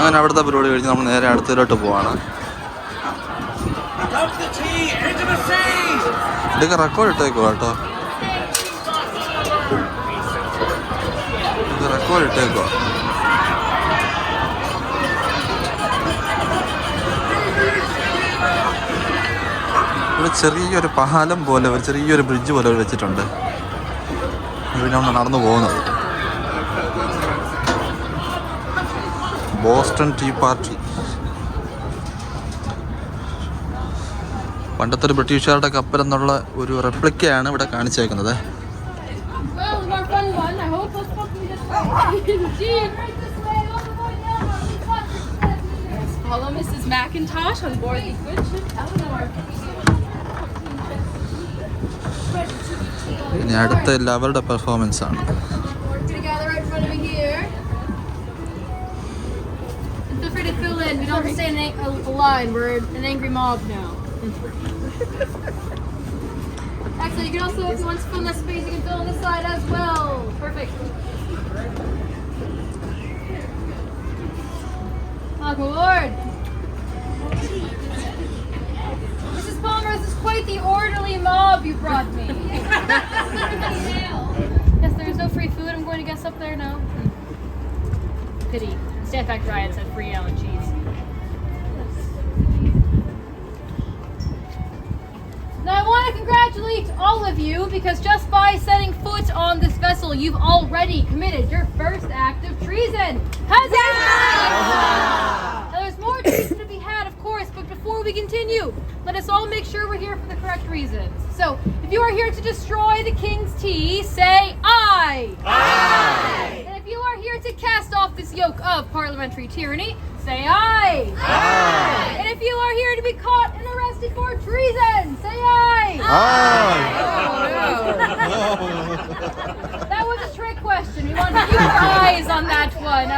അങ്ങനെ അവിടുത്തെ പരിപാടി കഴിഞ്ഞ് നമ്മൾ നേരെ അടുത്തതിലോട്ട് പോവാണ്. ഇതൊക്കെ റെക്കോർഡ് ഇട്ടേക്കോ കേട്ടോ, ഇത് റെക്കോർഡ് ഇട്ടേക്കോ. ഇവിടെ ചെറിയൊരു പാലം പോലെ ഒരു ചെറിയൊരു ബ്രിഡ്ജ് പോലെ വെച്ചിട്ടുണ്ട്. ഇവിടെ നമ്മൾ നടന്നു പോകുന്നത് ബോസ്റ്റൺ ടീ പാർട്ടി. പണ്ടത്തെ ഒരു ബ്രിട്ടീഷുകാരുടെ കപ്പൽ എന്നുള്ള ഒരു റെപ്ലിക്കയാണ് ഇവിടെ കാണിച്ചേക്കുന്നത്. Follow Mrs. McIntosh on board the good ship Eleanor. ഇനി അടുത്ത എല്ലാവരുടെ പെർഫോമൻസ് ആണ്. Feel free to fill in. We don't have to say a line. We're an angry mob now. Actually, you can also, if you want to fill in that space, you can fill on this side as well. Perfect. Oh, my Lord. Mrs. Palmer, this is quite the orderly mob you brought me. Yes, there's no free food. I'm going to guess up there now. Pity. Stamp Act riots had free Allen cheese. Now I want to congratulate all of you because just by setting foot on this vessel, you've already committed your first act of treason. Huzzah! Now there's more treason to be had, of course, but before we continue, let us all make sure we're here for the correct reasons. So, if you are here to destroy the king's tea, say aye. Aye. And if you are here to cast off this yoke of parliamentary tyranny, say aye. Aye. And if you are here to be caught and arrested for treason, say aye. Aye. Oh, no. That was a trick question. We want a few eyes on that one.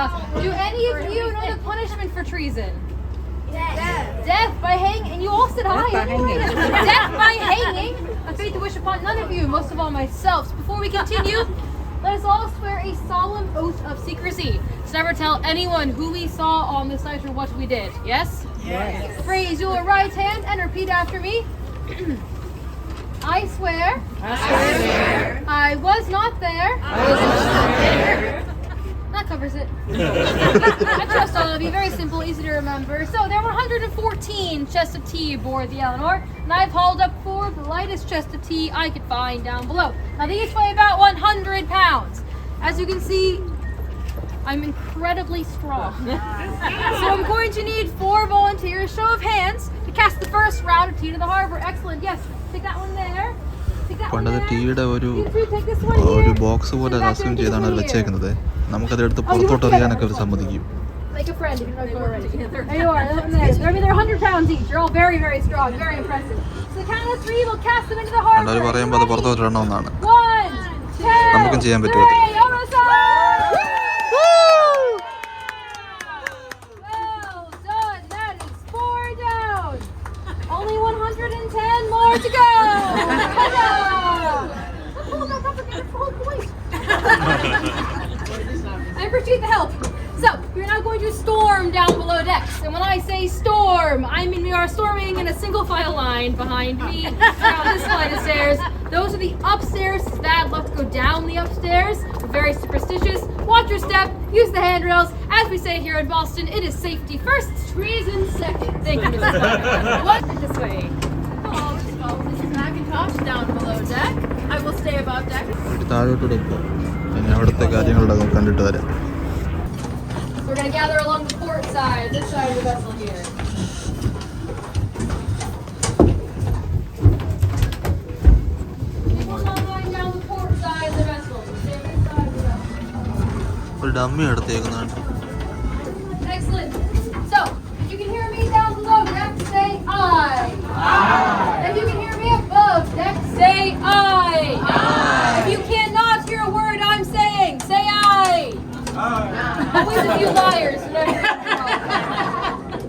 Do any of you know the punishment for treason? Death. Death by hanging. And you all said aye. Death by hanging. A fate to wish upon none of you, most of all myself. So before we continue, let us all swear a solemn oath of secrecy to never tell anyone who we saw on this night or what we did. Yes? Yes. Raise your right hand and repeat after me. I swear. I was not there. That covers it. I trust all of you. Very simple, easy to remember. So there were 114 chests of tea aboard the Eleanor, and I've hauled up 4 of the lightest chests of tea I could find down below. Now these weigh about 100 pounds. As you can see, I'm incredibly strong. So I'm going to need 4 volunteers. Show of hands to cast the first round of tea to the harbor. Excellent. Yes, take that one there. പണ്ടത് ടീയുടെ ഒരു box പോലെ assume ചെയ്താണ് അത് വെച്ചേക്കുന്നത്. നമുക്കതെടുത്ത് പുറത്തോട്ട് എറിയാനൊക്കെ അവർ സമ്മതിക്കും. Like a friend, even though you're already. There you are. They're 100 pounds each. You're all very, very strong. Very impressive. So the count of 3, we'll cast them into the harbor. അവർ പറയുമ്പോൾ അത് പുറത്തോട്ട് ഇടണമെന്നാണ്. 1, 2, നമുക്കും ചെയ്യാൻ പറ്റുമോ? Well done. That is 4 down. Only 110 more to go. Pull back up again. It's the whole point. I appreciate the help. So, we're now going to storm down below decks. And when I say storm, I mean we are storming in a single file line behind me down this flight of stairs. Those are the upstairs. It's bad luck to go down the upstairs. We're very superstitious. Watch your step. Use the handrails. As we say here in Boston, it is safety first, treason second. Thank you, Mrs. McIntosh. What? This way. Hello, Mrs. McIntosh down below deck. I will stay above deck. താഴോട്ടൂടെ പോകും. പിന്നെ അവിടുത്തെ കാര്യങ്ങളൊക്കെ കണ്ടിട്ട് വരാം. We're going to gather along the port side, this side of the vessel here. People not going down the port side of the vessel. Stay on this side of the vessel. ഒരു dummy എടുത്തേക്കുന്നുണ്ട്. Excellent. So, if you can hear me down below deck, say aye. Aye. If you can hear me above deck, say aye. Aye. If you cannot hear a word I'm saying, say aye. Always a few liars.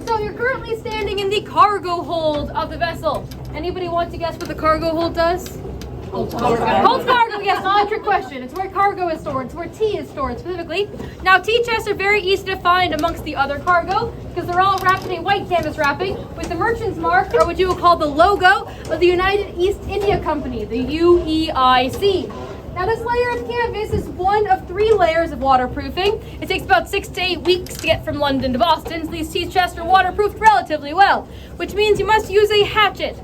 So you're currently standing in the cargo hold of the vessel. Anybody want to guess what the cargo hold does? Holds cargo, yes, not a trick question. It's where cargo is stored. It's where tea is stored specifically. Now, tea chests are very easy to find amongst the other cargo because they're all wrapped in a white canvas wrapping with the merchant's mark, or what you would call the logo of the United East India Company, the UEIC. Now, this layer of canvas is one of 3 layers of waterproofing. It takes about 6 to 8 weeks to get from London to Boston, so these tea chests are waterproofed relatively well, which means you must use a hatchet.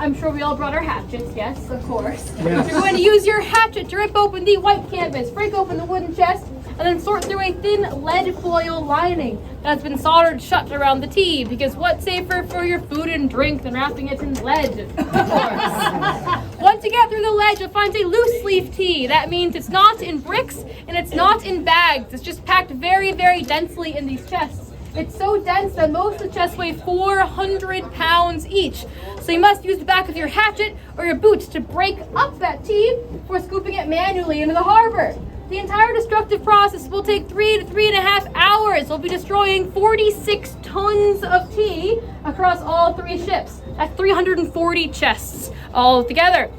I'm sure we all brought our hatchets, yes, of course. Yes. You're going to use your hatchet to rip open the white canvas, break open the wooden chest, and then sort through a thin lead foil lining that's been soldered shut around the tea, because what's safer for your food and drink than wrapping it in lead, of course. Once you get through the lead, you'll find a loose leaf tea. That means it's not in bricks and it's not in bags. It's just packed very, very densely in these chests. It's so dense that most of the chests weigh 400 pounds each. So you must use the back of your hatchet or your boots to break up that tea before scooping it manually into the harbor. The entire destructive process will take 3 to 3.5 hours. We'll be destroying 46 tons of tea across all 3 ships. That's 340 chests all together.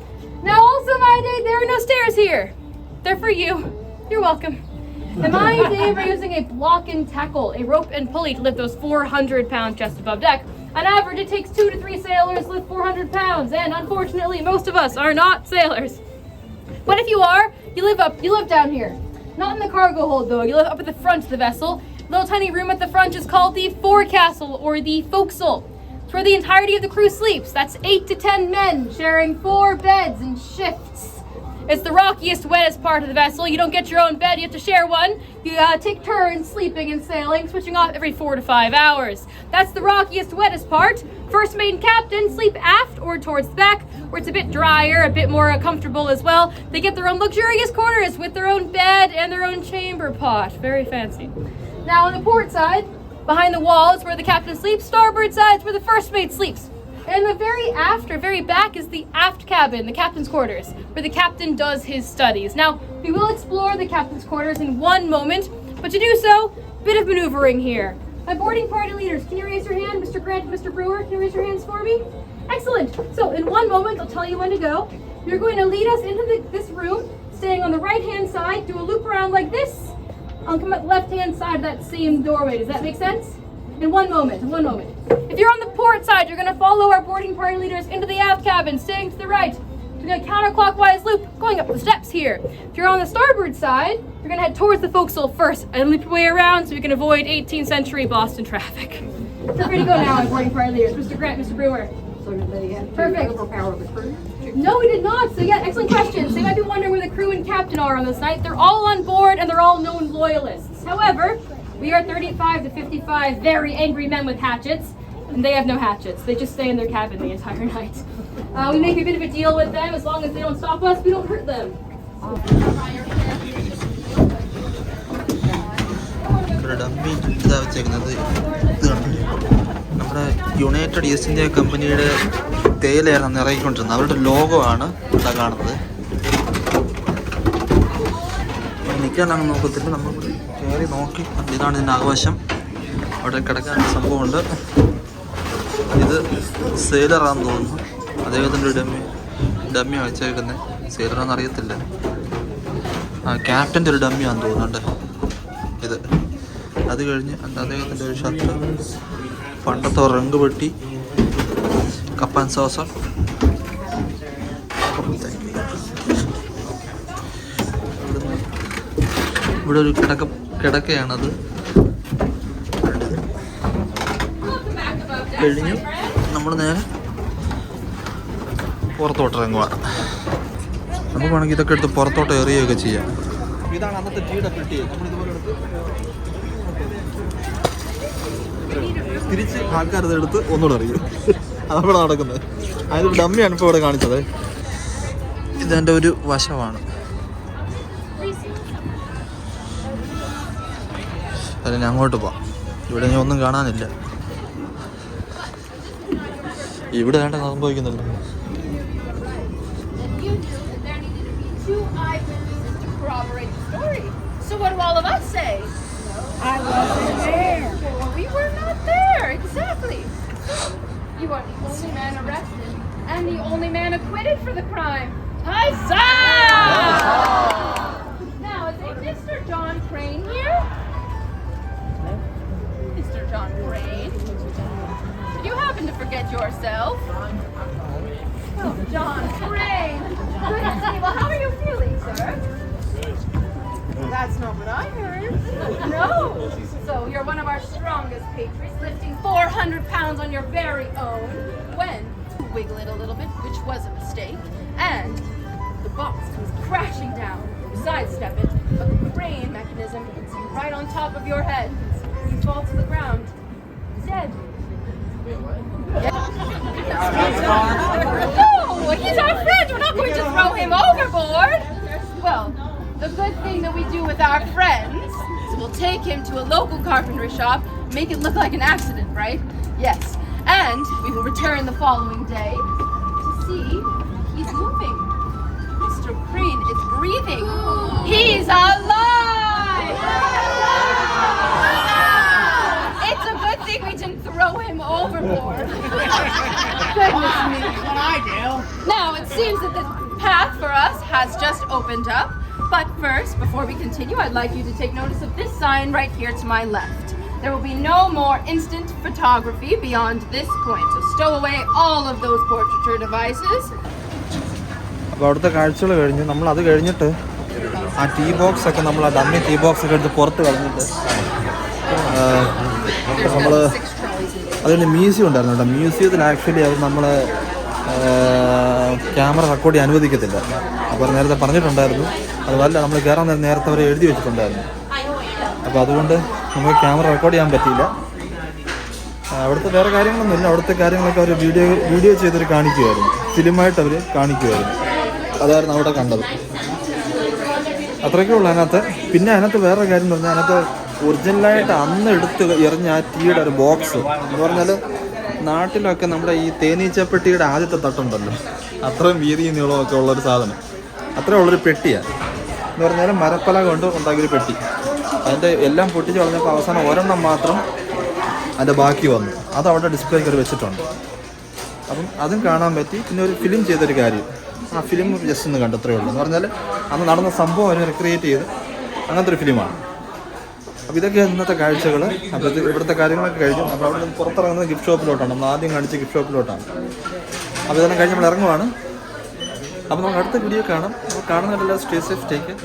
Now also, my day, there are no stairs here. They're for you. You're welcome. In my day, we're using a block and tackle, a rope and pulley to lift those 400-pound chests above deck. On average, it takes 2 to 3 sailors to lift 400 pounds, and unfortunately, most of us are not sailors. But if you are, you live down here. Not in the cargo hold, though. You live up at the front of the vessel. A little tiny room at the front is called the forecastle, or the forecastle. It's where the entirety of the crew sleeps. That's 8 to 10 men sharing 4 beds in shifts. It's the rockiest, wettest part of the vessel. You don't get your own bed, you have to share one. You take turns sleeping and sailing, switching off every 4 to 5 hours. That's the rockiest, wettest part. First mate and captain sleep aft or towards the back, where it's a bit drier, a bit more comfortable as well. They get their own luxurious quarters with their own bed and their own chamber pot. Very fancy. Now on the port side, behind the wall is where the captain sleeps. Starboard side is where the first mate sleeps. And the very aft, or very back, is the aft cabin, the captain's quarters, where the captain does his studies. Now, we will explore the captain's quarters in one moment, but to do so, a bit of maneuvering here. My boarding party leaders, can you raise your hand? Mr. Grant and Mr. Brewer, can you raise your hands for me? Excellent. So, in one moment, I'll tell you when to go. You're going to lead us into this room, staying on the right-hand side, do a loop around like this. I'll come at the left-hand side of that same doorway. Does that make sense? In one moment. If you're on the port side, you're going to follow our boarding party leaders into the aft cabin, staying to the right. Doing a counterclockwise loop, going up the steps here. If you're on the starboard side, you're going to head towards the forecastle first and loop your way around so we can avoid 18th century Boston traffic. Feel free to go now, our boarding party leaders. Mr. Grant, Mr. Brewer. So did they have to overpower the crew? No, we did not. So yeah, excellent question. So you might be wondering where the crew and captain are on this night. They're all on board and they're all known loyalists. However, we are 35 to 55 very angry men with hatchets, and they have no hatchets. They just stay in their cabin the entire night. We make a bit of a deal with them. As long as they don't stop us, we don't hurt them. Dummy ഇതാ വെച്ചേക്കുന്നത് ഇത് കണ്ടില്ലേ, നമ്മുടെ United east India കമ്പനിയുടെ തേയിലയാണ് അന്ന് ഇറങ്ങിക്കൊണ്ടിരുന്നത്. അവരുടെ logo ആണ് ഇവിടെ കാണുന്നത്. നിൽക്കാനാണ് നോക്കത്തില്ല, നമ്മൾ കയറി നോക്കി. ഇതാണ് ഇതിൻ്റെ ആഘോഷം. അവിടെ കിടക്കാൻ സംഭവമുണ്ട്. ഇത് സെയിലറാണെന്ന് തോന്നുന്നു. അദ്ദേഹത്തിൻ്റെ ഒരു ഡമ്മിയാണ് വെച്ചേക്കുന്നത്. സെയിലറാണെന്ന് അറിയത്തില്ല. ക്യാപ്റ്റൻ്റെ ഒരു ഡമ്മിയാണെന്ന് തോന്നുന്നുണ്ട് ഇത്. അത് കഴിഞ്ഞ് അദ്ദേഹത്തിൻ്റെ ഒരു ഷർട്ട്, പണ്ടത്തെ റങ്ക് പെട്ടി, കപ്പാൻ സോസർ. ഇവിടെ ഒരു കിടക്കയാണത്. കഴിഞ്ഞ് നമ്മൾ നേരെ പുറത്തോട്ടിറങ്ങുക. നമുക്ക് വേണമെങ്കിൽ ഇതൊക്കെ എടുത്ത് പുറത്തോട്ട് എറിയുകയൊക്കെ ചെയ്യാം. ഇതാണ് അന്നത്തെ ടീയുടെ പെട്ടി. നമ്മളിതുപോലെ എടുത്ത് തിരിച്ച് ആൾക്കാരത് എടുത്ത് ഒന്നുകൂടെ അറിയും. അതവിടെ നടക്കുന്നത്. അതൊരു ഡമ്മിയാണ് ഇപ്പോൾ ഇവിടെ കാണിച്ചത്. ഇതെൻ്റെ ഒരു വശമാണ്. അതിന് അങ്ങോട്ട് പോവാം. ഇവിടെ ഞാൻ ഒന്നും കാണാനില്ല. ഇവിടെ വേണ്ട സംഭവിക്കുന്നില്ല. So what do all of us say? I wasn't there. We were not there, exactly. You are the only man arrested and the only man acquitted for the crime. Huzzah! Now, is a Mr. John Crane here? Mr. John Crane? Did you happen to forget yourself? Oh, John Crane! Good to see you. Well, how are you feeling, sir? That's not what I heard. No. So you're one of our strongest patriots, lifting 400 pounds on your very own. When you wiggle it a little bit, which was a mistake, and the box comes crashing down. You sidestep it, but the crane mechanism hits you right on top of your head. You fall to the ground, dead. No, he's our friend. We're not going to throw him overboard. Well, the good thing that we do with our friends is we'll take him to a local carpentry shop, make it look like an accident, right? Yes. And we will return the following day to see he's moving. Mr. Crane is breathing. He's alive! It's a good thing we didn't throw him overboard. Goodness me. What I do. Now, it seems that the path for us has just opened up. But first, before we continue, I'd like you to take notice of this sign right here to my left. There will be no more instant photography beyond this point, so stow away all of those portraiture devices. അപ്പോൾ അവിടുത്തെ കാഴ്ചകൾ കഴിഞ്ഞ് നമ്മളത് കഴിഞ്ഞിട്ട് ആ tea ബോക്സൊക്കെ നമ്മൾ ആ dummy tea ബോക്സൊക്കെ എടുത്ത് പുറത്ത് കളഞ്ഞിട്ട് നമ്മൾ അതിന് മ്യൂസിയം ഉണ്ടായിരുന്നു കേട്ടോ. മ്യൂസിയത്തിൽ ആക്ച്വലി അത് നമ്മൾ ക്യാമറ റെക്കോർഡ് ചെയ്യാൻ അനുവദിക്കത്തില്ല. അപ്പോൾ നേരത്തെ പറഞ്ഞിട്ടുണ്ടായിരുന്നു. അതുപോലെ നമ്മൾ കയറാൻ നേരത്തെ അവർ എഴുതി വെച്ചിട്ടുണ്ടായിരുന്നു. അപ്പോൾ അതുകൊണ്ട് നമുക്ക് ക്യാമറ റെക്കോർഡ് ചെയ്യാൻ പറ്റിയില്ല. അവിടുത്തെ വേറെ കാര്യങ്ങളൊന്നുമില്ല. അവിടുത്തെ കാര്യങ്ങളൊക്കെ അവർ വീഡിയോ ചെയ്തവർ കാണിക്കുമായിരുന്നു, ഫിലിമായിട്ട് അവർ കാണിക്കുമായിരുന്നു. അതായിരുന്നു അവിടെ കണ്ടത്. അത്രയൊക്കെ ഉള്ളൂ അതിനകത്ത്. പിന്നെ അതിനകത്ത് വേറെ കാര്യം എന്ന് പറഞ്ഞാൽ അതിനകത്ത് ഒറിജിനലായിട്ട് അന്ന് എടുത്ത് എറിഞ്ഞ ആ ടീയുടെ ഒരു ബോക്സ് എന്ന് പറഞ്ഞാൽ നാട്ടിലൊക്കെ നമ്മുടെ ഈ തേനീച്ചപ്പെട്ടിയുടെ ആദ്യത്തെ തട്ടുണ്ടല്ലോ, അത്രയും വീതി നീളമൊക്കെ ഉള്ളൊരു സാധനം, അത്രയും ഉള്ളൊരു പെട്ടിയാണ്. എന്ന് പറഞ്ഞാൽ മരപ്പല കൊണ്ട് ഉണ്ടാക്കിയൊരു പെട്ടി. അതിൻ്റെ എല്ലാം പൊട്ടിച്ച് കളഞ്ഞപ്പോൾ അവസാനം ഒരെണ്ണം മാത്രം അതിൻ്റെ ബാക്കി വന്നു. അത് അവിടെ ഡിസ്പ്ലേക്ക് വെച്ചിട്ടുണ്ട്. അപ്പം അതും കാണാൻ പറ്റി. പിന്നെ ഒരു ഫിലിം ചെയ്തൊരു കാര്യം, ആ ഫിലിം ജസ്റ്റ് ഒന്ന് കണ്ടത്രേ ഉള്ളൂ. എന്ന് പറഞ്ഞാൽ അന്ന് നടന്ന സംഭവം അവർ റിക്രിയേറ്റ് ചെയ്ത് അങ്ങനത്തെ ഒരു ഫിലിമാണ്. അപ്പോൾ ഇതൊക്കെ ഇന്നത്തെ കാഴ്ചകൾ. അപ്പോൾ ഇവിടുത്തെ കാര്യങ്ങളൊക്കെ കഴിഞ്ഞു. അപ്പോൾ അവിടെ നിന്ന് പുറത്തിറങ്ങുന്നത് ഗിഫ്റ്റ് ഷോപ്പിലോട്ടാണ്. നമ്മൾ ആദ്യം കാണിച്ച ഗിഫ്റ്റ് ഷോപ്പിലോട്ടാണ്. അപ്പോൾ ഇതെല്ലാം കഴിഞ്ഞ് നമ്മൾ ഇറങ്ങുവാണ്. അപ്പോൾ നമുക്ക് അടുത്ത വീഡിയോ കാണാം. അപ്പോൾ കാണുന്നതെല്ലാം സ്റ്റേ സേഫ്, ടേക്ക് കെയർ.